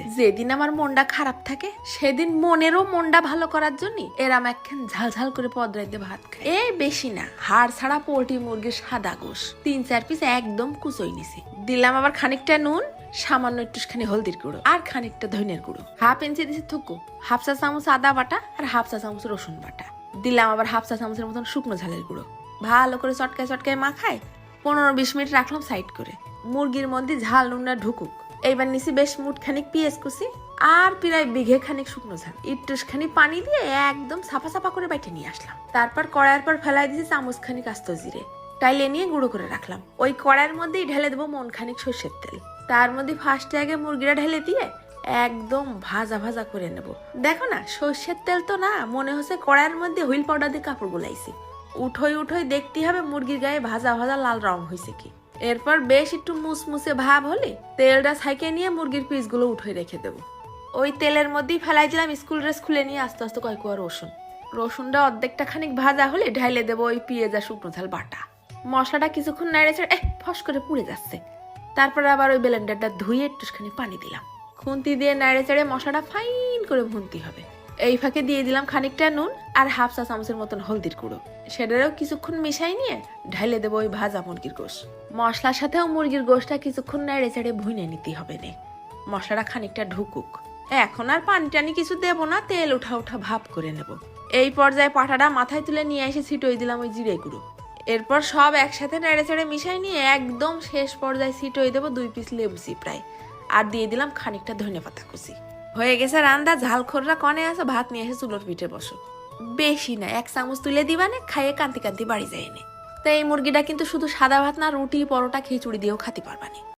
হয়েছে। যেদিন আমার মনটা খারাপ থাকে সেদিন মনেরও মনটা ভালো করার জন্য এরাম একখান ঝালঝাল করে পদরাইতে ভাত খায়। এই বেশি না, হাড় ছাড়া পোল্ট্রি মুরগির সাদা গোশ 3-4 পিস একদম কুচোই নিছি। দিলাম আবার খানিকটা নুন, সামান্য একটুখানি হলদির গুঁড়ো আর খানিকটা ধনিয়ার গুঁড়ো। হাফ ইঞ্চি দিছি থুকু, হাফ চা চামচ আদা বাটা আর হাফ চা চামচ রসুন বাটা। দিলাম আবার হাফ চা চামচের মতন শুকনো ঝালের গুঁড়ো। ভালো করে চটকায় চটকায় মাখায় 15-20 মিনিট রাখলাম সাইড করে। মুরগির মধ্যে ঝাল নুনটা ঢুকুক। এইবার নিছি বেশ মুঠখানিক পেঁয়াজ কুচি আর প্রায় বিঘে খানিক শুকনো ঝাল। একটুখানি পানি দিয়ে একদম সাফা সাফা করে বাইটে নিয়ে আসলাম। তারপর কড়াইয়ের পর ফেলাই দিয়েছি চামচ খানিক আস্ত জিরে, টাইলে নিয়ে গুঁড়ো করে রাখলাম। ওই কড়াইয়ের মধ্যেই ঢেলে দেবো মন খানিক সর্ষের তেল। তার মধ্যে ফার্স্টে আগে মুরগিটা ঢেলে দিয়ে একদম ভাজা ভাজা করে নেব। দেখো না, সর্ষের তেল তো না, মনে হচ্ছে কড়াইয়ের মধ্যে হুইল পাউডার দিয়ে কাপড় গুলাইছি। উঠোই দেখতে হবে মুরগির গায়ে ভাজা ভাজা লাল রং হয়েছে কি। এরপর বেশ একটু মুসমুসে ভাব হলে তেলটা ছাইকে নিয়ে মুরগির পিসগুলো উঠে রেখে দেবো। ওই তেলের মধ্যেই ফেলাই দিলাম স্কুল ড্রেস খুলে নিয়ে আস্তে আস্তে কয়েক কোয়া রসুনটা অর্ধেকটা খানিক ভাজা হলে ঢাইলে দেবো ওই পেঁয়াজ আর শুকনো ঝাল বাটা। মশলাটা কিছুক্ষণ নেড়ে ছেড়ে ফস করে পুড়ে যাচ্ছে। তারপরে আবার ওই ব্লেন্ডারটা ধুয়ে একটুখানি পানি দিলাম। খুন্তি দিয়ে নেড়ে চেড়ে মশলাটা ফাইন করে ভুনতে হবে। এই ফাঁকে দিয়ে দিলাম খানিকটা নুন আর হাফ চা চামচের মতন হলদির গুঁড়ো। সেটারও কিছুক্ষণ মিশাই নিয়ে ঢাইলে দেবো ওই ভাজা মুরগির গোশ। মশলার সাথেও মুরগির গোশটা কিছুক্ষণ নেড়ে চেড়ে ভুনে নিতে হবে নে। মশলাটা খানিকটা ঢুকুক। এখন আর পানি টানি কিছু দেবো না, তেল উঠা উঠা ভাপ করে নেব। এই পর্যায়ে পাটাটা মাথায় তুলে নিয়ে এসে ছিটোই দিলাম ওই জিরে গুঁড়ো। এরপর সব একসাথে নেড়ে চেড়ে মিশাই নিয়ে একদম শেষ পর্যায়ে ছিটোই দেবো 2 পিস লেবু চিপড়াই আর দিয়ে দিলাম খানিকটা ধনেপাতা কুচি। হয়ে গেছে রান্না। ঝালখোররা কনে আছে, ভাত নিয়ে এসে চুলোর পিঠে বসো। বেশি না, 1 চামচ তুলে দিবানে, খাইয়ে কান্তি কান্তি বাড়ি যায়নি। তো এই মুরগিটা কিন্তু শুধু সাদা ভাত না, রুটি পরোটা খিচুড়ি দিয়েও খাতে পারবানি।